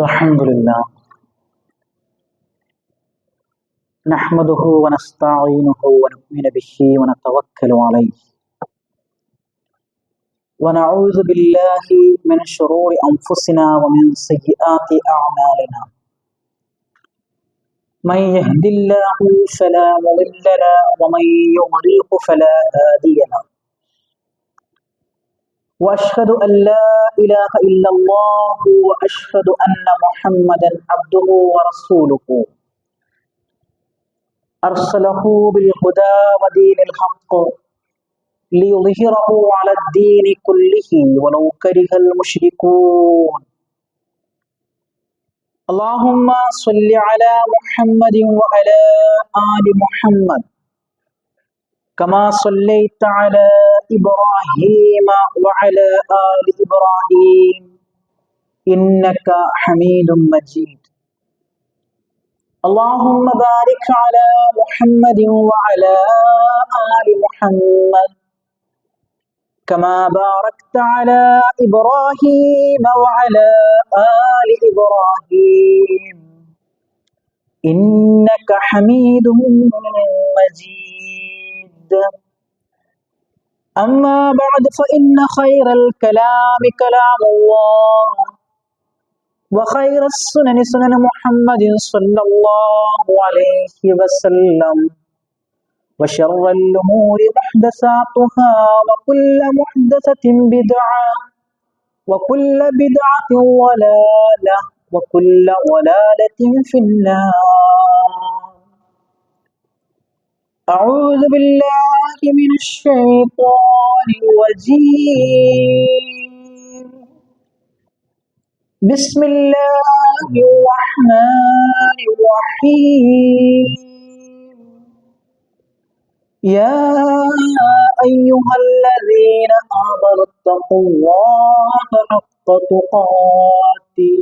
الحمد لله نحمده ونستعينه ونؤمن به ونتوكل عليه ونعوذ بالله من شرور أنفسنا ومن سيئات أعمالنا من يهد الله فلا مضل له ومن يضلل فلا هادي له وأشهد أن لا إله إلا الله وأشهد أن محمدا عبده ورسوله أرسله بالهدى ودين الحق ليظهره على الدين كله ولو كره المشركون اللهم صل على محمد وعلى آل محمد كما صليت على إبراهيم وعلى آل إبراهيم إنك حميد مجيد اللهم بارك على محمد وعلى آل محمد كما باركت على إبراهيم وعلى آل إبراهيم إنك حميد مجيد أما بعد فإن خير الكلام كلام الله وخير السنن سنن محمد صلى الله عليه وسلم وشر الأمور محدثاتها وكل محدثة بدعة وكل بدعة ضلالة وكل ضلالة في النار أعوذ بالله من الشيطان الرجيم بسم الله الرحمن الرحيم يا أيها الذين آمنوا اتقوا الله حق تقاته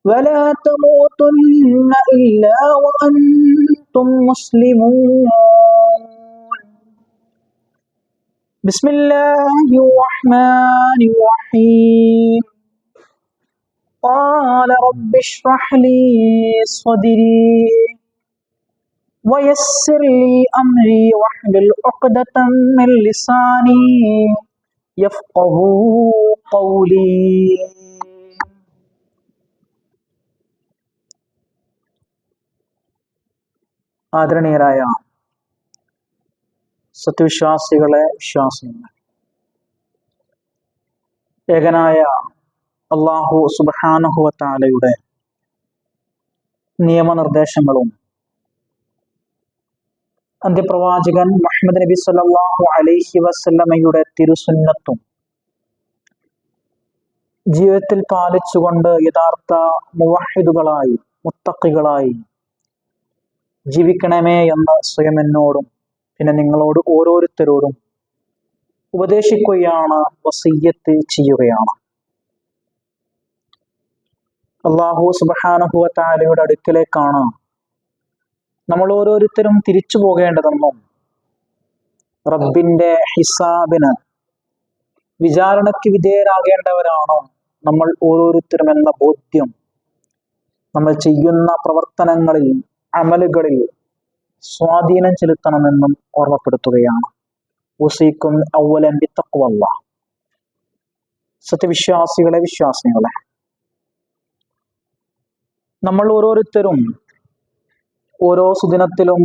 ولا تموتن إلا وأنتم مسلمون بسم الله الرحمن الرحيم قال رب اشرح لي صدري ويسر لي أمري واحلل عقدة من لساني يفقهوا قولي. ആദരണീയരായ സത്യവിശ്വാസികളെ, വിശ്വാസികളെ, ഏകനായ അല്ലാഹു സുബ്ഹാനഹു വ തആലയുടെ നിയമനിർദ്ദേശങ്ങളും അന്ത്യപ്രവാചകൻ മുഹമ്മദ് നബി സല്ലല്ലാഹു അലൈഹി വസല്ലമയുടെ തിരുസുന്നത്തും ജീവിതത്തിൽ പാലിച്ചുകൊണ്ട് യഥാർത്ഥ മുവഹിദുകളായി, മുത്തഖികളായി ജീവിക്കണമേ എന്ന് സ്വയം എന്നോടും പിന്നെ നിങ്ങളോട് ഓരോരുത്തരോടും ഉപദേശിക്കുകയാണ്, വസിയ്യത്ത് ചെയ്യുകയാണ്. അല്ലാഹു സുബ്ഹാനഹു വ തആലയുടെ അടുക്കലേക്കാണ് നമ്മൾ ഓരോരുത്തരും തിരിച്ചു പോകേണ്ടതെന്നും റബ്ബിന്റെ ഹിസാബിന്, വിചാരണയ്ക്ക് വിധേയരാകേണ്ടവരാണ് നമ്മൾ ഓരോരുത്തരും എന്ന ബോധ്യം നമ്മൾ ചെയ്യുന്ന പ്രവർത്തനങ്ങളിൽ, അമലുകളിൽ സ്വാധീനം ചെലുത്തണമെന്നും ഓർമ്മപ്പെടുത്തുകയാണ്. ഉസീക്കും അവ്വലൻ ബിത്തഖ്വല്ലാഹ്. സത്യവിശ്വാസികളെ, വിശ്വാസികളെ, നമ്മൾ ഓരോരുത്തരും ഓരോ സുദിനത്തിലും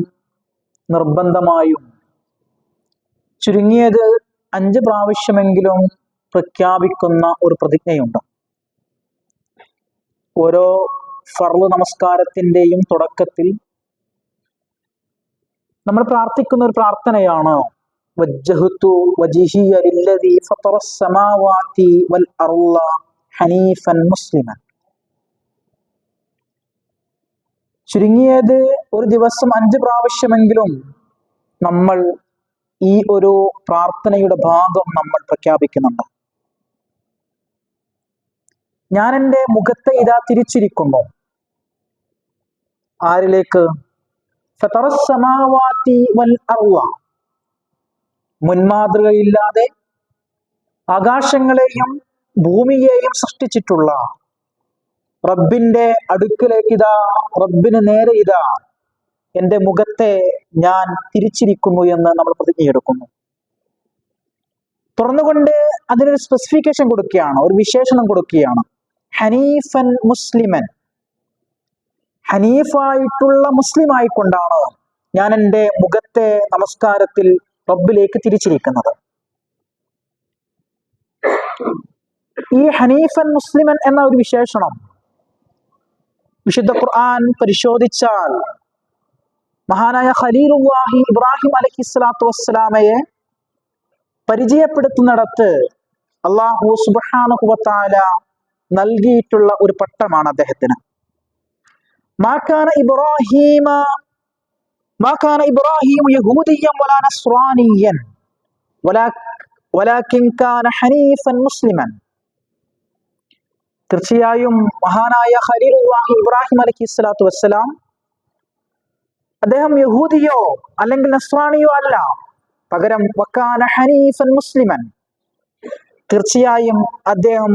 നിർബന്ധമായും ചുരുങ്ങിയത് 5 പ്രാവശ്യമെങ്കിലും പ്രഖ്യാപിക്കുന്ന ഒരു പ്രതിജ്ഞയുണ്ട്. ഓരോ ഫർള് നമസ്കാരത്തിന്റെയും തുടക്കത്തിൽ നമ്മൾ പ്രാർത്ഥിക്കുന്ന ഒരു പ്രാർത്ഥനയാണ് വജ്ജഹ്തു വജ്ഹിയ ലില്ലദീ ഫത്തറസ് സമാവാതി വൽ അർള ഹനീഫൻ മുസ്ലിമൻ. ചുരുങ്ങിയത് ഒരു ദിവസം 5 പ്രാവശ്യമെങ്കിലും നമ്മൾ ഈ ഒരു പ്രാർത്ഥനയുടെ ഭാഗം നമ്മൾ പ്രഖ്യാപിക്കുന്നുണ്ട്. ഞാൻ എൻ്റെ മുഖത്തെ ഇതാ തിരിച്ചിരിക്കുന്നു. ആരിലേക്ക്? ഫതറസ് സമാവാതി വൽ അർള. മുൻമാതൃകയില്ലാതെ ആകാശങ്ങളെയും ഭൂമിയെയും സൃഷ്ടിച്ചിട്ടുള്ള റബ്ബിന്റെ അടുക്കിലേക്ക് ഇതാ, റബ്ബിന് നേരെ ഇതാ എന്റെ മുഖത്തെ ഞാൻ തിരിച്ചിരിക്കുന്നു എന്ന് നമ്മൾ പ്രതിജ്ഞയെടുക്കുന്നു. തുറന്നുകൊണ്ട് അതിനൊരു സ്പെസിഫിക്കേഷൻ കൊടുക്കുകയാണ്, ഒരു വിശേഷണം കൊടുക്കുകയാണ്. ഹനീഫൻ മുസ്ലിമൻ, ഹനീഫായിട്ടുള്ള മുസ്ലിം ആയിക്കൊണ്ടാണ് ഞാൻ എൻ്റെ മുഖത്തെ നമസ്കാരത്തിൽ റബ്ബിലേക്ക് തിരിച്ചിരിക്കുന്നത്. ഈ ഹനീഫൻ മുസ്ലിമൻ എന്ന ഒരു വിശേഷണം വിശുദ്ധ ഖുർആൻ പരിശോധിച്ചാൽ മഹാനായ ഖലീലുല്ലാഹി ഇബ്രാഹിം അലൈഹിസ്സലാത്തു വസ്സലാമയെ പരിചയപ്പെടുത്തുന്നിടത്ത് അല്ലാഹു സുബ്ഹാനഹു വ തആല നൽകിയിട്ടുള്ള ഒരു പട്ടമാണ് അദ്ദേഹത്തിന്. മാ കാന ഇബ്രാഹീമു യഹൂദിയ്യൻ വലാ നസ്റാനിയ്യൻ വലാകിൻ കാന ഹനീഫൻ മുസ്ലിമൻ. തീർച്ചയായും മഹാനായ ഖലീലുല്ലാഹി ഇബ്രാഹിം അലൈഹിസ്സലാത്തു വസ്സലാം അദ്ദേഹം യഹൂദിയോ അല്ലെങ്കിൽ നസ്രാണിയോ അല്ല, പകരം വകാന ഹനീഫൻ മുസ്ലിമൻ, തീർച്ചയായും അദ്ദേഹം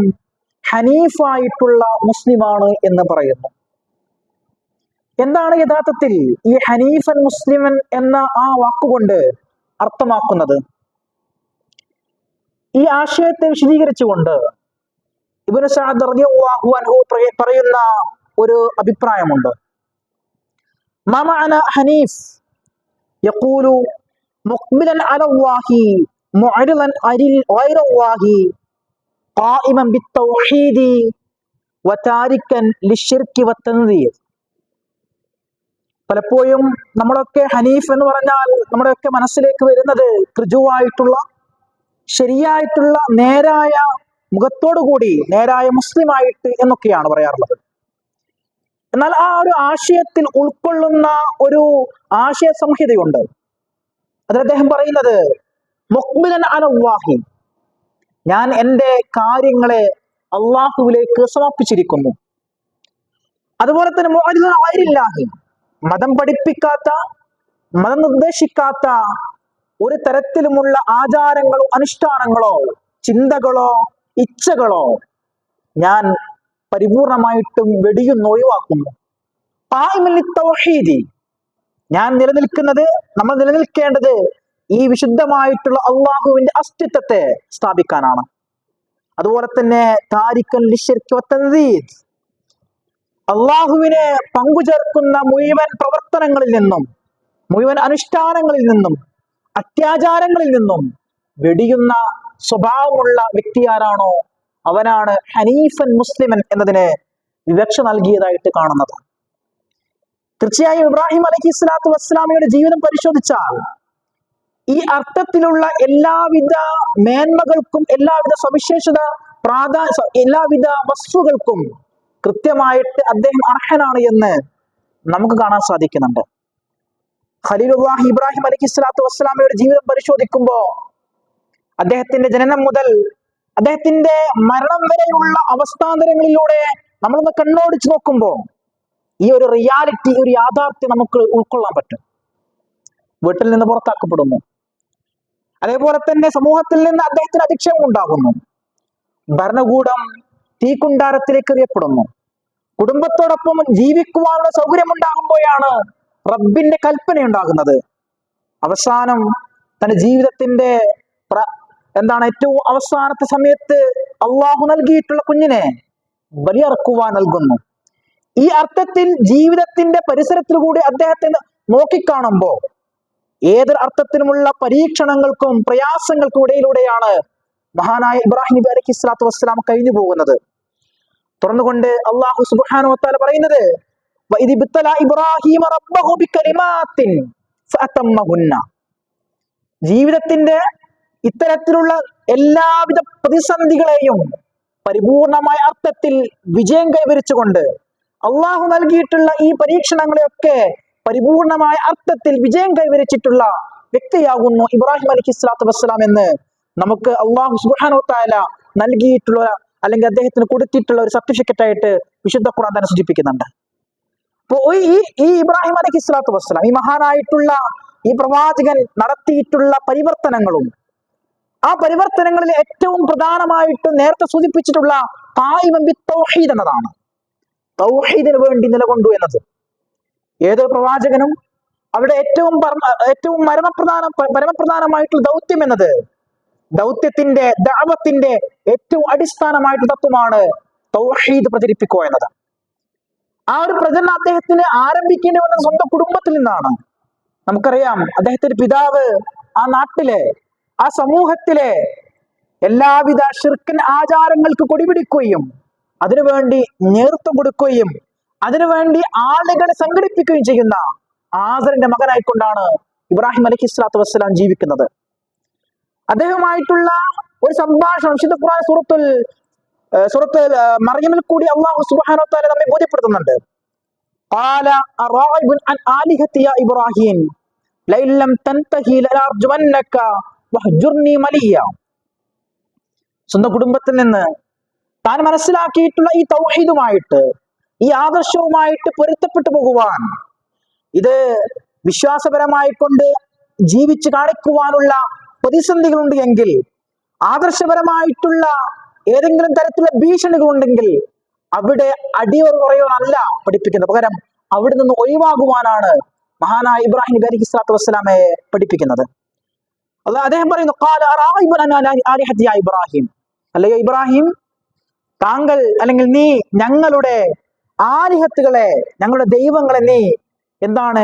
ഹനീഫായിട്ടുള്ള മുസ്ലിമാണ് എന്ന് പറയുന്നു. എന്താണ് യഥാർത്ഥത്തിൽ ഈ ഹനീഫൻ മുസ്ലിമൻ എന്ന ആ വാക്കുകൊണ്ട് അർത്ഥമാക്കുന്നത്? ഈ ആശയത്തെ വിശദീകരിച്ചുകൊണ്ട് ഇബ്നു സഅദ് റളിയല്ലാഹു അൻഹു പറയുന്ന ഒരു അഭിപ്രായമുണ്ട്. മാ മഅന ഹനീഫ് യഖൂലു മുഖ്ബിലൻ അലല്ലാഹി മുഅരിളൻ ഗൈറല്ലാഹി ഖായിമൻ ബിത്തൗഹീദി വതാരിക്കൻ ലിശ്ശിർക്കി വത്തൻദീർ. പലപ്പോഴും നമ്മളൊക്കെ ഹനീഫ് എന്ന് പറഞ്ഞാൽ നമ്മുടെയൊക്കെ മനസ്സിലേക്ക് വരുന്നത് ഋജുവായിട്ടുള്ള, ശരിയായിട്ടുള്ള, നേരായ മുഖത്തോടുകൂടി നേരായ മുസ്ലിമായിട്ട് എന്നൊക്കെയാണ് പറയാറുള്ളത്. എന്നാൽ ആ ഒരു ആശയത്തിൽ ഉൾക്കൊള്ളുന്ന ഒരു ആശയ സംഹിതയുണ്ട്. അതിൽ അദ്ദേഹം പറയുന്നത് മുഖ്ബിലൻ അലല്ലാഹി, ഞാൻ എൻ്റെ കാര്യങ്ങളെ അള്ളാഹുവിലേക്ക് സമർപ്പിച്ചിരിക്കുന്നു. അതുപോലെ തന്നെ മുഅരിളൻ ഗൈറില്ലാഹി, മതം പഠിപ്പിക്കാത്ത, മതം നിർദ്ദേശിക്കാത്ത ഒരു തരത്തിലുമുള്ള ആചാരങ്ങളോ അനുഷ്ഠാനങ്ങളോ ചിന്തകളോ ഇച്ഛകളോ ഞാൻ പരിപൂർണമായിട്ടും വെടിയുന്നു, ഒഴിവാക്കുന്നു. ഖായിമൻ ലിത്തൗഹീദി, ഞാൻ നിലനിൽക്കുന്നത്, നമ്മൾ നിലനിൽക്കേണ്ടത് ഈ വിശുദ്ധമായിട്ടുള്ള അള്ളാഹുവിന്റെ അസ്തിത്വത്തെ സ്ഥാപിക്കാനാണ്. അതുപോലെ തന്നെ താരിക്കൻ ലിശ്ശിർക്കി വത്തൻദീദ്, അള്ളാഹുവിനെ പങ്കുചേർക്കുന്ന മുഴുവൻ പ്രവർത്തനങ്ങളിൽ നിന്നും, മുഴുവൻ അനുഷ്ഠാനങ്ങളിൽ നിന്നും, അത്യാചാരങ്ങളിൽ നിന്നും വെടിയുന്ന സ്വഭാവമുള്ള വ്യക്തി ആരാണോ അവനാണ് ഹനീഫൻ മുസ്ലിമൻ എന്നതിന് വിവക്ഷ നൽകിയതായിട്ട് കാണുന്നത്. തീർച്ചയായും ഇബ്രാഹിം അലൈഹിസ്സലാത്തു വസ്സലാമയുടെ ജീവിതം പരിശോധിച്ചാൽ ഈ അർത്ഥത്തിലുള്ള എല്ലാവിധ മേന്മകൾക്കും, എല്ലാവിധ സവിശേഷത, എല്ലാവിധ വസ്തുക്കൾക്കും കൃത്യമായിട്ട് അദ്ദേഹം അർഹനാണ് എന്ന് നമുക്ക് കാണാൻ സാധിക്കുന്നുണ്ട്. ഖലീലുല്ലാഹി ഇബ്രാഹിം അലൈഹിസ്സലാത്തു വസ്സലാമയുടെ ജീവിതം പരിശോധിക്കുമ്പോൾ അദ്ദേഹത്തിന്റെ ജനനം മുതൽ അദ്ദേഹത്തിന്റെ മരണം വരെയുള്ള അവസ്ഥാന്തരങ്ങളിലൂടെ നമ്മളൊന്ന് കണ്ണോടിച്ച് നോക്കുമ്പോൾ ഈ ഒരു റിയാലിറ്റി, ഒരു യാഥാർത്ഥ്യം നമുക്ക് ഉൾക്കൊള്ളാൻ പറ്റും. വീട്ടിൽ നിന്ന് പുറത്താക്കപ്പെടുന്നു, അതേപോലെ തന്നെ സമൂഹത്തിൽ നിന്ന് അദ്ദേഹത്തിന് അധിക്ഷേപം ഉണ്ടാകുന്നു, ഭരണകൂടം തീക്കുണ്ടാരത്തിലേക്ക് എറിയപ്പെടുന്നു, കുടുംബത്തോടൊപ്പം ജീവിക്കുവാനുള്ള സൗകര്യമുണ്ടാകുമ്പോഴാണ് റബ്ബിന്റെ കൽപ്പന ഉണ്ടാകുന്നത്. അവസാനം തന്റെ ജീവിതത്തിന്റെ ഏറ്റവും അവസാനത്തെ സമയത്ത് അള്ളാഹു നൽകിയിട്ടുള്ള കുഞ്ഞിനെ ബലിയറക്കുവാൻ നൽകുന്നു. ഈ അർത്ഥത്തിൽ ജീവിതത്തിന്റെ പരിസരത്തിൽ കൂടി അദ്ദേഹത്തെ നോക്കിക്കാണുമ്പോൾ ഏതൊരു അർത്ഥത്തിലുമുള്ള പരീക്ഷണങ്ങൾക്കും പ്രയാസങ്ങൾക്കും ഇടയിലൂടെയാണ് മഹാനായ ഇബ്രാഹിം നബി അലൈഹിസ്സലാത്തു വസ്സലാം കഴിഞ്ഞു പോകുന്നത്. തുറന്നുകൊണ്ട് അള്ളാഹു സുബ്ഹാനഹു വ തആല പറയുന്നത് വഇദ് ഇബ്തലാ ഇബ്രാഹീമ റബ്ബഹു ബികലിമാത്തിൻ ഫഅതമ്മഹുന്ന. ജീവിതത്തിന്റെ ഇത്തരത്തിലുള്ള എല്ലാവിധ പ്രതിസന്ധികളെയും പരിപൂർണമായ അർത്ഥത്തിൽ വിജയം കൈവരിച്ചുകൊണ്ട് അള്ളാഹു നൽകിയിട്ടുള്ള ഈ പരീക്ഷണങ്ങളെയൊക്കെ പരിപൂർണമായ അർത്ഥത്തിൽ വിജയം കൈവരിച്ചിട്ടുള്ള വ്യക്തിയാകുന്നു ഇബ്രാഹിം അലൈഹിസ്സലാത്തു വസ്സലാം എന്ന് നമുക്ക് അള്ളാഹു സുബ്ഹാനഹു വ തആല നൽകിയിട്ടുള്ള, അല്ലെങ്കിൽ അദ്ദേഹത്തിന് കൊടുത്തിട്ടുള്ള ഒരു സർട്ടിഫിക്കറ്റ് ആയിട്ട് വിശുദ്ധ ഖുർആൻ തന്നെ സൂചിപ്പിക്കുന്നുണ്ട്. അപ്പോൾ ഈ ഇബ്രാഹിം അലൈഹിസ്സലാത്തു വസ്സലാം, ഈ മഹാനായിട്ടുള്ള ഈ പ്രവാചകൻ നടത്തിയിട്ടുള്ള പരിവർത്തനങ്ങളും ആ പരിവർത്തനങ്ങളിൽ ഏറ്റവും പ്രധാനമായിട്ട് നേരത്തെ സൂചിപ്പിച്ചിട്ടുള്ള ഖായിമൻ ബിത്തൗഹീദ് എന്നതാണ്. തൗഹീദിന് വേണ്ടി നിലകൊണ്ടു എന്നത്. ഏതൊരു പ്രവാചകനും അവിടെ ഏറ്റവും പരമപ്രധാനമായിട്ടുള്ള ദൗത്യം എന്നത്, ദൗത്യത്തിന്റെ ദഅവത്തിന്റെ ഏറ്റവും അടിസ്ഥാനമായിട്ടുള്ള തത്വമാണ് തൗഹീദ് പ്രചരിപ്പിക്കുക എന്നത്. ആ ഒരു പ്രചരണം അദ്ദേഹത്തിന് ആരംഭിക്കേണ്ടി വന്നത് സ്വന്തം കുടുംബത്തിൽ നിന്നാണ്. നമുക്കറിയാം, അദ്ദേഹത്തിന്റെ പിതാവ് ആ നാട്ടിലെ, ആ സമൂഹത്തിലെ എല്ലാവിധ ശിർക്കൻ ആചാരങ്ങൾക്ക് കൊടിപിടിക്കുകയും അതിനുവേണ്ടി നേതൃത്വം കൊടുക്കുകയും അതിനുവേണ്ടി ആളുകളെ സംഘടിപ്പിക്കുകയും ചെയ്യുന്ന ആസറിന്റെ മകനായിക്കൊണ്ടാണ് ഇബ്രാഹിം അലൈഹിസ്സലാത്തു വസ്സലാം ജീവിക്കുന്നത്. അദ്ദേഹവുമായിട്ടുള്ള ഒരു സംഭാഷണം വിശുദ്ധ ഖുർആൻ സൂറത്തുൽ മറിയമിൽ കൂടി അല്ലാഹു സുബ്ഹാനഹു വ തആല നമ്മെ ബോധ്യപ്പെടുത്തുന്നുണ്ട്. ഖാല അറായിബുൻ അൻ ആലിഹതി യാ ഇബ്രാഹിം ലഇൻ ലം തൻതഹി ലഅർജുമന്നക വഹ്ജുർനി മലിയ. സ്വന്തം കുടുംബത്തിൽ നിന്ന് താൻ മനസ്സിലാക്കിയിട്ടുള്ള ഈ തൗഹീദുമായിട്ട്, ഈ ആദർശവുമായിട്ട് പൊരുത്തപ്പെട്ടു പോകുവാൻ, ഇത് വിശ്വാസപരമായി കൊണ്ട് ജീവിച്ച് കാണിക്കുവാനുള്ള പ്രതിസന്ധികളുണ്ട് എങ്കിൽ, ആദർശപരമായിട്ടുള്ള ഏതെങ്കിലും തരത്തിലുള്ള ഭീഷണികളുണ്ടെങ്കിൽ അവിടെ അടിയോർ കുറയോനല്ല പഠിപ്പിക്കുന്നത്, പകരം അവിടെ നിന്ന് ഒഴിവാകുവാനാണ് മഹാനായ ഇബ്രാഹിം നബി അലൈഹിസ്സലാത്തു വസ്സലാമയെ പഠിപ്പിക്കുന്നത്. അദ്ദേഹം പറയുന്നു, ഖാല അറായിബുൻ അൻ ആലിഹതി യാ ഇബ്രാഹിം, അല്ലയോ ഇബ്രാഹിം, താങ്കൾ അല്ലെങ്കിൽ നീ ഞങ്ങളുടെ ആലിഹത്തുകളെ, ഞങ്ങളുടെ ദൈവങ്ങളെ നീ എന്താണ്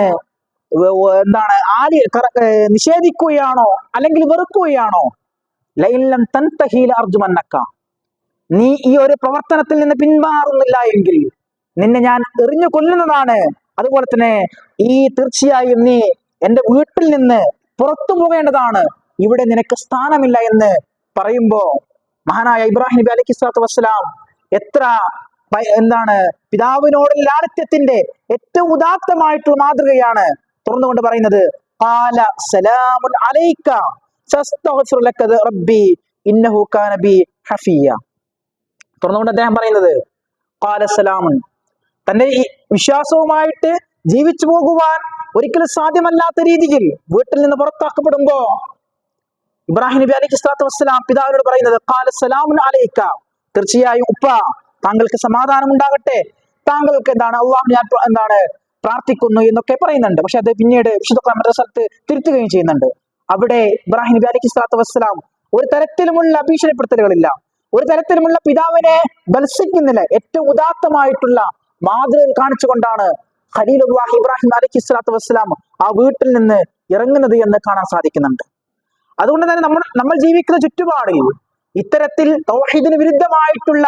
നിഷേധിക്കുകയാണോ അല്ലെങ്കിൽ വെറുക്കുകയാണോ? ലഇൻ ലം തൻതഹി ലഅർജുമന്നക, നീ ഈ ഒരു പ്രവർത്തനത്തിൽ നിന്ന് പിന്മാറുന്നില്ല എങ്കിൽ നിന്നെ ഞാൻ എറിഞ്ഞു കൊല്ലുന്നതാണ്. അതുപോലെ തന്നെ തീർച്ചയായും നീ എന്റെ വീട്ടിൽ നിന്ന് പുറത്തു പോകേണ്ടതാണ്, ഇവിടെ നിനക്ക് സ്ഥാനമില്ല എന്ന് പറയുമ്പോ മഹാനായ ഇബ്രാഹിം നബി അലൈഹിസ്സലാത്തു വസ്സലാം എത്ര പിതാവിനോടുള്ള ലാളിത്യത്തിന്റെ ഏറ്റവും ഉദാത്തമായിട്ടുള്ള മാതൃകയാണ് തുറന്നുകൊണ്ട് പറയുന്നത്. ഖാല സലാമുൻ അലൈക സസ്തഗ്ഫിറു ലക റബ്ബി ഇന്നഹു കാന ബി ഹഫിയ. തുറന്നുകൊണ്ട് അദ്ദേഹം പറയുന്നത് ഖാല സലാമുൻ, തന്റെ ഈ വിശ്വാസവുമായിട്ട് ജീവിച്ചു പോകുവാൻ ഒരിക്കലും സാധ്യമല്ലാത്ത രീതിയിൽ വീട്ടിൽ നിന്ന് പുറത്താക്കപ്പെടുമ്പോ ഇബ്രാഹിം നബി അലൈഹിസ്സലാത്തു വസ്സലാം പിതാവിനോട് പറയുന്നത് ഖാല സലാമുൻ അലൈക, തീർച്ചയായും ഉപ്പ, താങ്കൾക്ക് സമാധാനം ഉണ്ടാകട്ടെ, താങ്കൾക്ക് അള്ളാഹു ഞാൻ പ്രാർത്ഥിക്കുന്നു എന്നൊക്കെ പറയുന്നുണ്ട്. പക്ഷെ അത് പിന്നീട് വിശുദ്ധ ഖുർആൻ മറ്റൊരു സ്ഥലത്ത് തിരുത്തുകയും ചെയ്യുന്നുണ്ട്. അവിടെ ഇബ്രാഹിം നബി അലൈഹിസ്സലാത്തു വസ്സലാം ഒരു തരത്തിലുമുള്ള ഭീഷണിപ്പെടുത്തലുകളില്ല, ഒരു തരത്തിലുമുള്ള പിതാവിനെ ബത്സിക്കുന്നില്ല. ഏറ്റവും ഉദാത്തമായിട്ടുള്ള മാതൃകകൾ കാണിച്ചുകൊണ്ടാണ് ഖലീലുല്ലാഹി ഇബ്രാഹിം അലൈഹിസ്സലാത്തു വസ്സലാം ആ വീട്ടിൽ നിന്ന് ഇറങ്ങുന്നത് എന്ന് കാണാൻ സാധിക്കുന്നുണ്ട്. അതുകൊണ്ട് തന്നെ നമ്മൾ ജീവിക്കുന്ന ചുറ്റുപാടിൽ ഇത്തരത്തിൽ തൗഹീദിന് വിരുദ്ധമായിട്ടുള്ള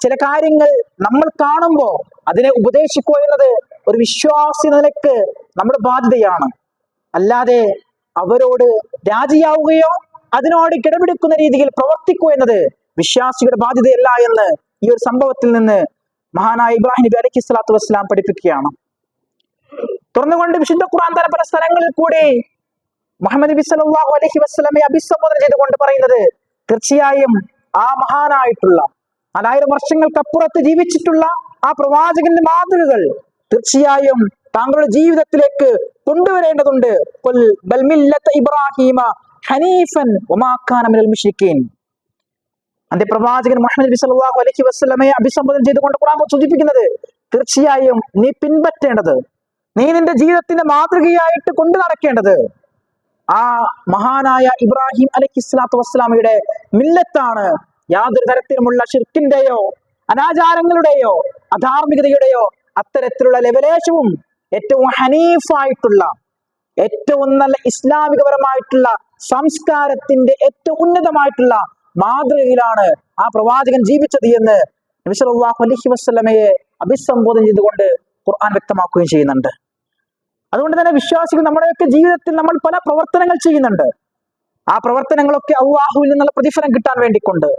ചില കാര്യങ്ങൾ നമ്മൾ കാണുമ്പോൾ അതിനെ ഉപദേശിക്കുക എന്നത് ഒരു വിശ്വാസി നിലയ്ക്ക് നമ്മുടെ ബാധ്യതയാണ്. അല്ലാതെ അവരോട് രാജിയാവുകയോ അതിനോട് കിടപിടിക്കുന്ന രീതിയിൽ പ്രവർത്തിക്കുക എന്നത് വിശ്വാസിയുടെ ബാധ്യതയല്ല എന്ന് ഈ ഒരു സംഭവത്തിൽ നിന്ന് മഹാനായ ഇബ്രാഹിം നബി അലൈഹിസ്സലാത്തു വസ്സലാം പഠിപ്പിക്കുകയാണ്. തുറന്നുകൊണ്ട് വിശുദ്ധ ഖുർആൻ തന്നെ പല സ്ഥലങ്ങളിൽ കൂടി മുഹമ്മദ് നബി സല്ലല്ലാഹു അലൈഹി വസല്ലമയെ അഭിസംബോധന ചെയ്തുകൊണ്ട് പറയുന്നത്, തീർച്ചയായും ആ മഹാനായിട്ടുള്ള 4000 വർഷങ്ങൾക്കപ്പുറത്ത് ജീവിച്ചിട്ടുള്ള ആ പ്രവാചകന്റെ മാതൃകകൾ തീർച്ചയായും താങ്കളുടെ ജീവിതത്തിലേക്ക് കൊണ്ടുവരേണ്ടതുണ്ട്. ഖുൽ ബൽ മില്ലത ഇബ്രാഹീമ ഹനീഫൻ വമാ കാന മിനൽ മുശ്രിക്കീൻ. അന്റെ പ്രവാചകൻ മുഹമ്മദ് നബി സല്ലല്ലാഹു അലൈഹി വസല്ലമയെ അഭിസംബോധന ചെയ്തുകൊണ്ട് ഖുർആൻ സൂചിപ്പിക്കുന്നത്, തീർച്ചയായും നീ പിൻപറ്റേണ്ടത്, നീ നിന്റെ ജീവിതത്തിന്റെ മാതൃകയായിട്ട് കൊണ്ടു നടക്കേണ്ടത് ആ മഹാനായ ഇബ്രാഹിം അലൈഹിസ്സലാത്തു വസ്സലാമയുടെ മില്ലത്താണ്. യാതൊരു തരത്തിലുമുള്ള ശിർക്കിന്റെയോ അനാചാരങ്ങളുടെയോ അധാർമികതയുടെയോ അത്തരത്തിലുള്ള ലെവലേശവും ഏറ്റവും ഹനീഫായിട്ടുള്ള, ഏറ്റവും നല്ല ഇസ്ലാമികപരമായിട്ടുള്ള സംസ്കാരത്തിന്റെ ഏറ്റവും ഉന്നതമായിട്ടുള്ള മാതൃകയിലാണ് ആ പ്രവാചകൻ ജീവിച്ചത് എന്ന് നബി സല്ലല്ലാഹു അലൈഹി വസല്ലമയെ അഭിസംബോധന ചെയ്തുകൊണ്ട് ഖുർആൻ വ്യക്തമാക്കുകയും ചെയ്യുന്നുണ്ട്. അതുകൊണ്ട് തന്നെ വിശ്വാസികൾ നമ്മുടെയൊക്കെ ജീവിതത്തിൽ നമ്മൾ പല പ്രവർത്തനങ്ങൾ ചെയ്യുന്നുണ്ട്. ആ പ്രവർത്തനങ്ങളൊക്കെ അള്ളാഹുവിൽ നിന്നുള്ള പ്രതിഫലം കിട്ടാൻ വേണ്ടിക്കൊണ്ട്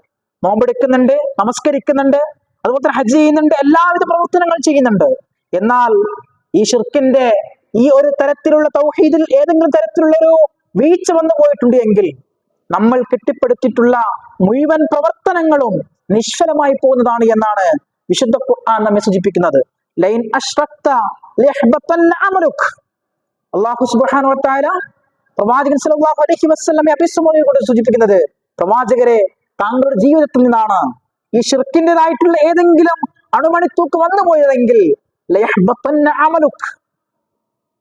നോമ്പെടുക്കുന്നുണ്ട്, നമസ്കരിക്കുന്നുണ്ട്, അതുപോലെ തന്നെ ഹജ്ജ് ചെയ്യുന്നുണ്ട്, എല്ലാവിധ പ്രവർത്തനങ്ങൾ ചെയ്യുന്നുണ്ട്. എന്നാൽ ഈ ശിർക്കിന്റെ ഈ ഒരു തരത്തിലുള്ള തൗഹീദിൽ ഏതെങ്കിലും തരത്തിലുള്ള ഒരു വീഴ്ച വന്നു പോയിട്ടുണ്ട് എങ്കിൽ നമ്മൾ കെട്ടിപ്പടുത്തിട്ടുള്ള മുഴുവൻ പ്രവർത്തനങ്ങളും നിഷ്ഫലമായി പോകുന്നതാണ് എന്നാണ് വിശുദ്ധ ഖുർആൻ നമ്മെ സൂചിപ്പിക്കുന്നത്. ലൈൻ അശ്റക്ത ലയഹ്ബതന്ന അമലുക്. അല്ലാഹു സുബ്ഹാനഹു വ തആല പ്രവാചകൻ സല്ലല്ലാഹു അലൈഹി വസല്ലമയെ അഭിസംബോധന കൊണ്ട് സൂചിപ്പിക്കുന്നത്, പ്രവാചകരെ, താങ്കളുടെ ജീവിതത്തിൽ നിന്നാണ് ഈ ശിർക്കിൻ്റെതായിട്ടുള്ള ഏതെങ്കിലും അണുമണിത്തൂക്ക് വന്നു പോയതെങ്കിൽ ലയഹ്ബത്തന്ന അമലുക്,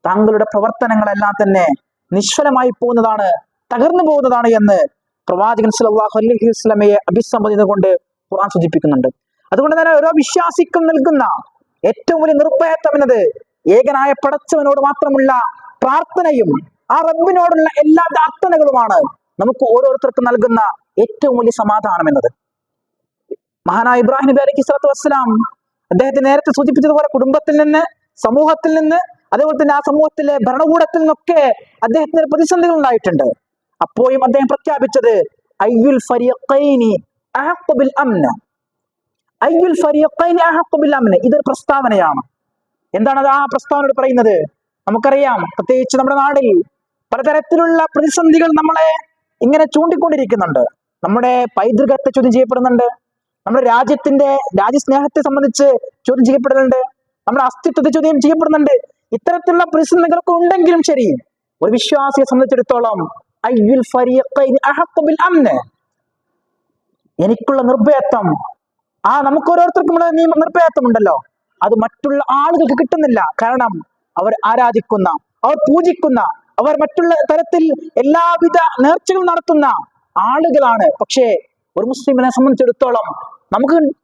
താങ്കളുടെ പ്രവർത്തനങ്ങളെല്ലാം തന്നെ നിഷ്ഫലമായി പോകുന്നതാണ്, തകർന്നു പോകുന്നതാണ് എന്ന് പ്രവാചകൻ സല്ലല്ലാഹു അലൈഹി വസല്ലമയെ അഭിസംബോധന കൊണ്ട് ഖുർആൻ സൂചിപ്പിക്കുന്നുണ്ട്. അതുകൊണ്ട് തന്നെ ഓരോ വിശ്വാസിക്കും നൽകുന്ന ഏറ്റവും വലിയ നിർഭയത്വം എന്നത് ഏകനായ പടച്ചവനോട് മാത്രമുള്ള പ്രാർത്ഥനയും ആ റബ്ബിനോടുള്ള എല്ലാ പ്രാർത്ഥനകളുമാണ് നമുക്ക് ഓരോരുത്തർക്കും നൽകുന്ന ഏറ്റവും വലിയ സമാധാനം എന്നത്. മഹാനായ ഇബ്രാഹിം നബി അലൈഹി സ്വലാത്തു വസ്സലാം അദ്ദേഹത്തെ നേരത്തെ സൂചിപ്പിച്ചതുപോലെ കുടുംബത്തിൽ നിന്ന്, സമൂഹത്തിൽ നിന്ന്, അതേപോലെ തന്നെ ആ സമൂഹത്തിലെ ഭരണകൂടത്തിൽ നിന്നൊക്കെ അദ്ദേഹത്തിന് പ്രതിസന്ധികൾ ഉണ്ടായിട്ടുണ്ട്. അപ്പോഴും അദ്ദേഹം പ്രഖ്യാപിച്ചത് അയ്യുൽ ഫരീഖൈനി അഹഖു ബിൽ അംന, അയ്യുൽ ഫരീഖൈനി അഹഖു ബിൽ അംന. ഇതൊരു പ്രസ്താവനയാണ്. എന്താണ് അത് ആ പ്രസ്താവനയോട് പറയുന്നത്? നമുക്കറിയാം, പ്രത്യേകിച്ച് നമ്മുടെ നാടിൽ പലതരത്തിലുള്ള പ്രതിസന്ധികൾ നമ്മളെ ഇങ്ങനെ ചൂണ്ടിക്കൊണ്ടിരിക്കുന്നുണ്ട്. നമ്മുടെ പൈതൃകത്തെ ചോദ്യം ചെയ്യപ്പെടുന്നുണ്ട്, നമ്മുടെ രാജ്യസ്നേഹത്തെ സംബന്ധിച്ച് ചോദ്യം ചെയ്യപ്പെടുന്നുണ്ട്, നമ്മുടെ അസ്തിത്വത്തെ ചോദ്യം ചെയ്യപ്പെടുന്നുണ്ട്. ഇത്തരത്തിലുള്ള പ്രതിസന്ധികളൊക്കെ ഉണ്ടെങ്കിലും ശരി, ഒരു വിശ്വാസിയെ സംബന്ധിച്ചിടത്തോളം അയ്യുൽ ഫരീഖൈനി അഹഖു ബിൽ അംന, എനിക്കുള്ള നിർഭയത്വം, ആ നമുക്ക് ഓരോരുത്തർക്കും നിർഭയത്വം ഉണ്ടല്ലോ, അത് മറ്റുള്ള ആളുകൾക്ക് കിട്ടുന്നില്ല. കാരണം അവർ ആരാധിക്കുന്ന, അവർ പൂജിക്കുന്ന, അവർ മറ്റുള്ള തരത്തിൽ എല്ലാവിധ നേർച്ചകൾ നടത്തുന്ന ആളുകളാണ്. പക്ഷേ ഒരു മുസ്ലിമിനെ സംബന്ധിച്ചിടത്തോളം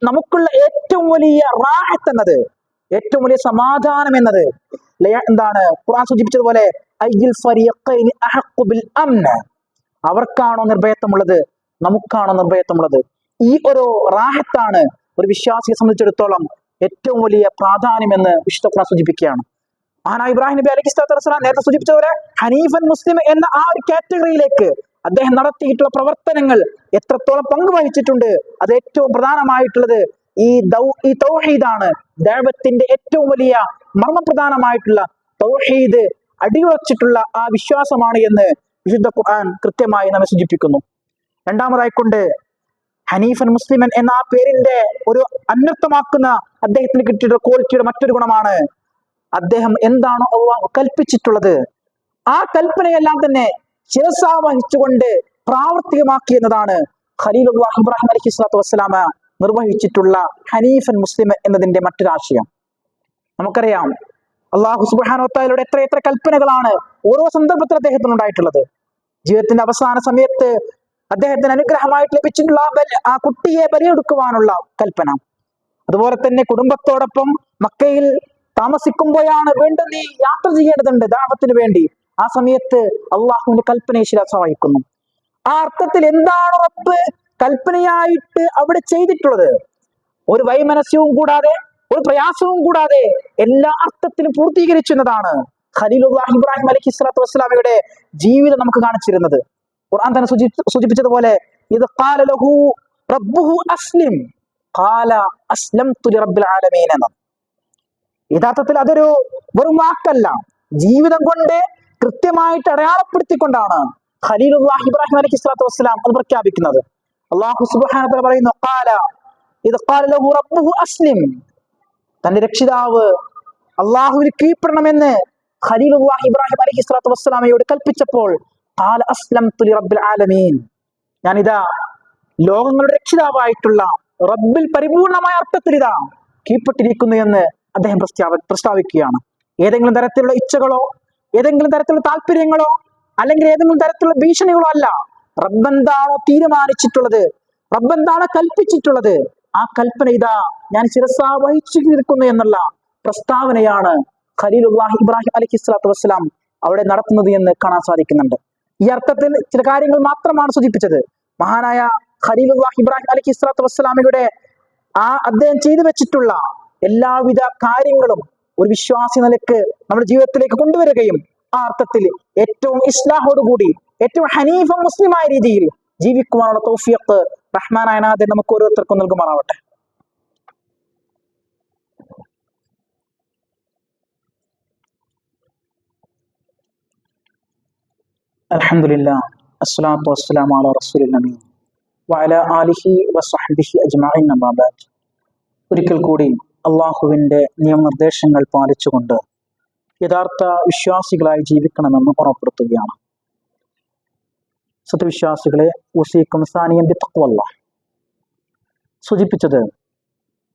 നമുക്കുള്ള ഏറ്റവും വലിയ റാഹത്ത് എന്നത്, ഏറ്റവും വലിയ സമാധാനം എന്നത് എന്താണ്? ഖുർആൻ സൂചിപ്പിച്ചതുപോലെ അയ്യുൽ ഫരീഖൈനി അഹഖു ബിൽ അംന, അവർക്കാണോ നിർഭയത്വമുള്ളത്, നമുക്കാണോ നിർഭയത്വമുള്ളത്? ഈ ഒരു റാഹത്താണ് ഒരു വിശ്വാസിയെ സംബന്ധിച്ചിടത്തോളം ഏറ്റവും വലിയ പ്രാധാന്യം എന്ന് വിശുദ്ധ ഖുർആൻ സൂചിപ്പിക്കുകയാണ്. മഹാനായ ഇബ്രാഹിം നബി അലൈഹി സ്വലാത്തു വസ്സലാം നേരത്തെ സൂചിപ്പിച്ചതുപോലെ ഹനീഫൻ മുസ്ലിം എന്ന ആ ഒരു കാറ്റഗറിയിലേക്ക് അദ്ദേഹം നടത്തിയിട്ടുള്ള പ്രവർത്തനങ്ങൾ എത്രത്തോളം പങ്കുവഹിച്ചിട്ടുണ്ട്? അത് ഏറ്റവും പ്രധാനമായിട്ടുള്ളത് ഈ തൗഹീദാണ്. ദഅവത്തിന്റെ ഏറ്റവും വലിയ മർമ്മപ്രധാനമായിട്ടുള്ള തൗഹീദ് അടിയുറച്ചിട്ടുള്ള ആ വിശ്വാസമാണ് എന്ന് വിശുദ്ധ ഖുർആൻ കൃത്യമായി നമ്മെ സൂചിപ്പിക്കുന്നു. രണ്ടാമതായിക്കൊണ്ട് ഹനീഫൻ മുസ്ലിമൻ എന്ന ആ പേരിന്റെ ഒരു അന്വർത്ഥമാക്കുന്ന അദ്ദേഹത്തിന് കിട്ടിയിട്ടുള്ള ക്വാളിറ്റിയുടെ മറ്റൊരു ഗുണമാണ് അദ്ദേഹം എന്താണോ അല്ലാഹു കൽപ്പിച്ചിട്ടുള്ളത് ആ കൽപ്പനയെല്ലാം തന്നെ ശിരസാ വഹിച്ചുകൊണ്ട് പ്രാവർത്തികമാക്കി എന്നതാണ് ഖലീലുല്ലാഹ് ഇബ്രാഹിം അലൈഹി സ്വലാത്തു വസ്സലാമ നിർവഹിച്ചിട്ടുള്ള ഹനീഫൻ മുസ്ലിം എന്നതിന്റെ മറ്റൊരാശയം. നമുക്കറിയാം, അല്ലാഹു സുബ്ഹാനഹു വ തആലയുടെ എത്ര കൽപ്പനകളാണ് ഓരോ സന്ദർഭത്തിൽ അദ്ദേഹത്തിന് ഉണ്ടായിട്ടുള്ളത്. ജീവിതത്തിന്റെ അവസാന സമയത്ത് അദ്ദേഹത്തിന് അനുഗ്രഹമായിട്ട് ലഭിച്ചിട്ടുള്ള ആ കുട്ടിയെ ബലിയെടുക്കുവാനുള്ള കൽപ്പന, അതുപോലെ തന്നെ കുടുംബത്തോടൊപ്പം മക്കയിൽ താമസിക്കുമ്പോഴാണ് വീണ്ടും നീ യാത്ര ചെയ്യേണ്ടതുണ്ട് ദഅവത്തിന് വേണ്ടി. ആ സമയത്ത് അള്ളാഹുവിന്റെ കൽപ്പനയെ ശിരസ വഹിക്കുന്നു. ആ അർത്ഥത്തിൽ എന്താണ് റബ്ബ് കൽപ്പനയായിട്ട് അവിടെ ചെയ്തിട്ടുള്ളത്, ഒരു വൈമനസ്യവും കൂടാതെ, ഒരു പ്രയാസവും കൂടാതെ എല്ലാ അർത്ഥത്തിലും പൂർത്തീകരിച്ചതാണ് ഖലീലുല്ലാഹ് ഇബ്രാഹിം അലൈഹി സ്വലാത്തു വസ്സലാമയുടെ ജീവിതം നമുക്ക് കാണിച്ചിരുന്നത്. ഖുർആൻ തന്നെ സൂചിപ്പിച്ചതുപോലെ ഇത് ഖാല ലഹു റബ്ബുഹു അസ്ലിം ഖാല അസ്ലംതു ലിറബ്ബിൽ ആലമീൻ എന്ന. യഥാർത്ഥത്തിൽ അതൊരു വെറും വാക്കല്ല, ജീവിതം കൊണ്ട് കൃത്യമായിട്ട് അടയാളപ്പെടുത്തിക്കൊണ്ടാണ് ഖലീലുല്ലാഹ് ഇബ്രാഹിം അലൈഹി സ്വലാത്തു വസ്സലാം അത് പ്രഖ്യാപിക്കുന്നത്. അല്ലാഹു സുബ്ഹാനഹു വ തആല പറയുന്നു ഇത് ഖാല ലഹു റബ്ബുഹു അസ്ലിം, തന്റെ രക്ഷിതാവ് അള്ളാഹുവിന് കീഴ്പ്പെടണമെന്ന് ഖലീലുല്ലാഹ് ഇബ്രാഹിം അലൈഹി സ്വലാത്തു വസ്സലാമയോട് കൽപ്പിച്ചപ്പോൾ ഖാല അസ്ലംതു ലിറബ്ബിൽ ആലമീൻ, ഞാനിതാ ലോകങ്ങളുടെ രക്ഷിതാവായിട്ടുള്ള റബ്ബിൽ പരിപൂർണമായ അർത്ഥത്തിൽ ഇതാ കീഴ്പ്പെട്ടിരിക്കുന്നു എന്ന് അദ്ദേഹം പ്രസ്താവിക്കുകയാണ്. ഏതെങ്കിലും തരത്തിലുള്ള ഇച്ഛകളോ, ഏതെങ്കിലും തരത്തിലുള്ള താല്പര്യങ്ങളോ, അല്ലെങ്കിൽ ഏതെങ്കിലും തരത്തിലുള്ള ഭീഷണികളോ അല്ല. റബ്ബെന്താണോ തീരുമാനിച്ചിട്ടുള്ളത്, റബ്ബെന്താണോ കൽപ്പിച്ചിട്ടുള്ളത്, ആ കൽപ്പന ഇതാ ഞാൻ ശിരസാ വഹിച്ചു നിൽക്കുന്നു എന്നുള്ള പ്രസ്താവനയാണ് ഖലീലുല്ലാഹ് ഇബ്രാഹിം അലൈഹി സ്വലാത്തു വസ്സലാം അവിടെ നടത്തുന്നത് എന്ന് കാണാൻ സാധിക്കുന്നുണ്ട്. ഈ അർത്ഥത്തിൽ ചില കാര്യങ്ങൾ മാത്രമാണ് സൂചിപ്പിച്ചത്. മഹാനായ ഖലീലുല്ലാഹ് ഇബ്രാഹിം അലൈഹി സ്വലാത്തു വസ്സലാമയുടെ അദ്ദേഹം ചെയ്തു വെച്ചിട്ടുള്ള എല്ലാവിധ കാര്യങ്ങളും ഒരു വിശ്വാസി നിലക്ക് നമ്മുടെ ജീവിതത്തിലേക്ക് കൊണ്ടുവരികയും ആ അർത്ഥത്തിൽ ഏറ്റവും ഇസ്ലാഹോടുകൂടി, ഏറ്റവും ഹനീഫ മുസ്ലിമായ രീതിയിൽ ജീവിക്കുവാനുള്ള തൗഫീഖ് റഹ്മാനായ നാഥൻ നമുക്ക് ഓരോരുത്തർക്കും നൽകുമാറാവട്ടെ. അൽഹംദുലില്ലാഹ് അസ്സലാത്തു വസ്സലാമു അലാ റസൂലിൽ അമീൻ വഅലാ ആലിഹി വസഹ്ബിഹി അജ്മഈൻ അമ്മാ ബഅദ്. ഒരിക്കൽ കൂടി അള്ളാഹുവിന്റെ നിയമനിർദ്ദേശങ്ങൾ പാലിച്ചുകൊണ്ട് യഥാർത്ഥ വിശ്വാസികളായി ജീവിക്കണമെന്ന് ഉറപ്പെടുത്തുകയാണ്. സത്യവിശ്വാസികളെ ഉസീക്കും സാനിയം ബിത്തഖ്വല്ലാഹ് സൂചിപ്പിച്ചത്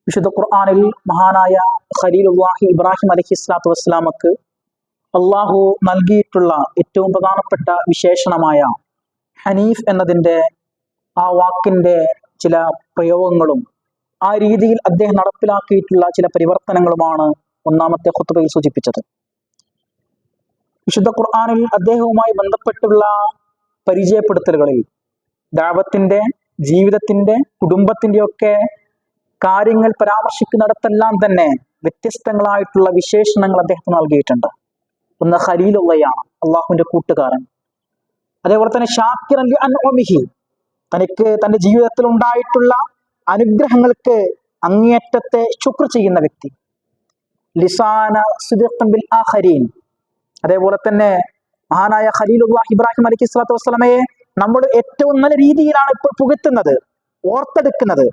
വിശുദ്ധ ഖുർആനിൽ മഹാനായ ഖലീലുല്ലാഹി ഇബ്രാഹിം അലൈഹിസ്സലാത്തു വസ്സലാമക്ക് അള്ളാഹു നൽകിയിട്ടുള്ള ഏറ്റവും പ്രധാനപ്പെട്ട വിശേഷണമായ ഹനീഫ് എന്നതിൻ്റെ ആ വാക്കിൻ്റെ ചില പ്രയോഗങ്ങളും ആ രീതിയിൽ അദ്ദേഹം നടപ്പിലാക്കിയിട്ടുള്ള ചില പരിവർത്തനങ്ങളുമാണ് ഒന്നാമത്തെ ഖുത്ബയിൽ സൂചിപ്പിച്ചത്. വിശുദ്ധ ഖുർആനിൽ അദ്ദേഹവുമായി ബന്ധപ്പെട്ടുള്ള പരിചയപ്പെടുത്തലുകളിൽ ദഅവത്തിന്റെ, ജീവിതത്തിന്റെ, കുടുംബത്തിന്റെ ഒക്കെ കാര്യങ്ങൾ പരാമർശിക്കുന്നിടത്തെല്ലാം തന്നെ വ്യത്യസ്തങ്ങളായിട്ടുള്ള വിശേഷണങ്ങൾ അദ്ദേഹത്തിന് നൽകിയിട്ടുണ്ട്. ഒന്ന് ഖലീലുള്ളയാണ്, അള്ളാഹുവിന്റെ കൂട്ടുകാരൻ. അതേപോലെ തന്നെ ഷാക്കിറൻ ലി അൻഉമിഹി, തനിക്ക് തന്റെ ജീവിതത്തിൽ ഉണ്ടായിട്ടുള്ള അനുഗ്രഹങ്ങൾക്ക് അങ്ങേയറ്റത്തെ ശുക്ർ ചെയ്യുന്ന വ്യക്തി. ലിസാന സിദ്ഖിൻ ബിൽ ആഖരീൻ, അതേപോലെ തന്നെ മഹാനായ ഖലീലുല്ലാഹി ഇബ്രാഹിം അലൈഹിസ്സലാത്തു വസ്സലാമയെ നമ്മൾ ഏറ്റവും നല്ല രീതിയിലാണ് ഇപ്പോൾ പുകഴ്ത്തുന്നത്, ഓർത്തെടുക്കുന്നത്.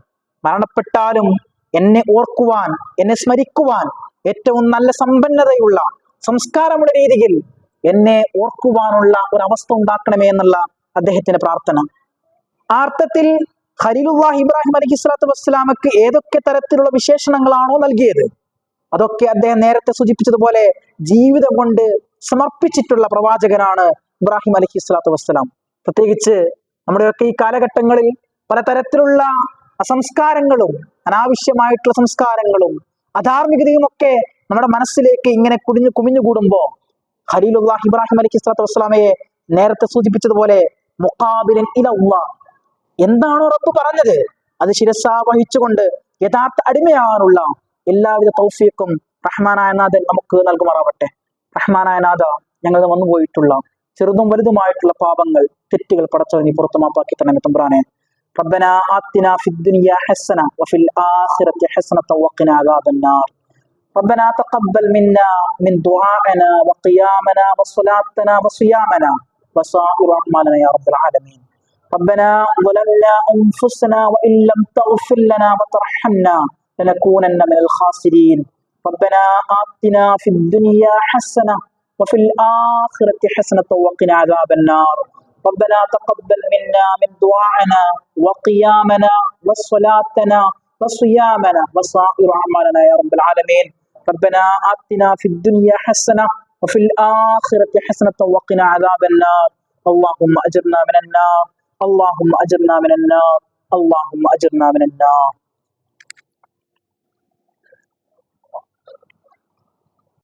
മരണപ്പെട്ടാലും എന്നെ ഓർക്കുവാൻ, എന്നെ സ്മരിക്കുവാൻ ഏറ്റവും നല്ല സമ്പന്നതയുള്ള സംസ്കാരമുള്ള രീതിയിൽ എന്നെ ഓർക്കുവാനുള്ള ഒരു അവസ്ഥ ഉണ്ടാക്കണമേ എന്നുള്ള അദ്ദേഹത്തിന്റെ പ്രാർത്ഥന. ആ അർത്ഥത്തിൽ ഖലീലുല്ലാഹി ഇബ്രാഹിം അലൈഹിസ്സലാത്തു വസ്സലാമക്ക് ഏതൊക്കെ തരത്തിലുള്ള വിശേഷണങ്ങളാണോ നൽകിയത് അതൊക്കെ അദ്ദേഹം നേരത്തെ സൂചിപ്പിച്ചതുപോലെ ജീവിതം കൊണ്ട് സമർപ്പിച്ചിട്ടുള്ള പ്രവാചകനാണ് ഇബ്രാഹിം അലൈഹിസ്സലാത്തു വസ്സലാം. പ്രത്യേകിച്ച് നമ്മുടെയൊക്കെ ഈ കാലഘട്ടങ്ങളിൽ പലതരത്തിലുള്ള അസംസ്കാരങ്ങളും അനാവശ്യമായിട്ടുള്ള സംസ്കാരങ്ങളും അധാർമികതയും ഒക്കെ നമ്മുടെ മനസ്സിലേക്ക് ഇങ്ങനെ കുമിഞ്ഞുകൂടുമ്പോൾ ഖലീലുല്ലാഹി ഇബ്രാഹിം അലൈഹിസ്സലാത്തു വസ്സലാമയെ നേരത്തെ സൂചിപ്പിച്ചതുപോലെ മുഖാബിലൻ ഇലല്ലാഹ്, എന്താണോ റബ്ബ് പറഞ്ഞത് അത് ശിരസാ വഹിച്ചുകൊണ്ട് യഥാർത്ഥ അടിമയാകാനുള്ള എല്ലാവിധ തൗഫീഖും റഹ്മാനായ നാഥൻ നമുക്ക് നൽകുമാറാവട്ടെ. റഹ്മാനായ നാഥ, ഞങ്ങൾ വന്നുപോയിട്ടുള്ള ചെറുതും വലുതുമായിട്ടുള്ള പാപങ്ങൾ, തെറ്റുകൾ പടച്ചവൻ നീ പുറത്തു മാപ്പാക്കി തന്നെ തമ്പുരാനെ. റബ്ബനാ ആത്തിനാ ഫിദ്ദുനിയാ ഹസന വഫിൽ ആഖിറതി ഹസനത വഖിനാ അദാബന്നാർ. ربنا تقبل منا من دعائنا وقيامنا وصلاتنا وصيامنا وسائر أعمالنا يا رب العالمين. ربنا ظلمنا أنفسنا وإن لم تغفر لنا وترحمنا لنكونن من الخاسرين. ربنا آتنا في الدنيا حسنة وفي الآخرة حسنة وقنا عذاب النار. ربنا تقبل منا من دعائنا وقيامنا وصلاتنا وصيامنا وسائر أعمالنا يا رب العالمين. ربنا آتنا في الدنيا حسنة وفي الآخرة حسنة وقنا عذاب النار. اللهم أجرنا من النار، اللهم أجرنا من النار، اللهم أجرنا من النار.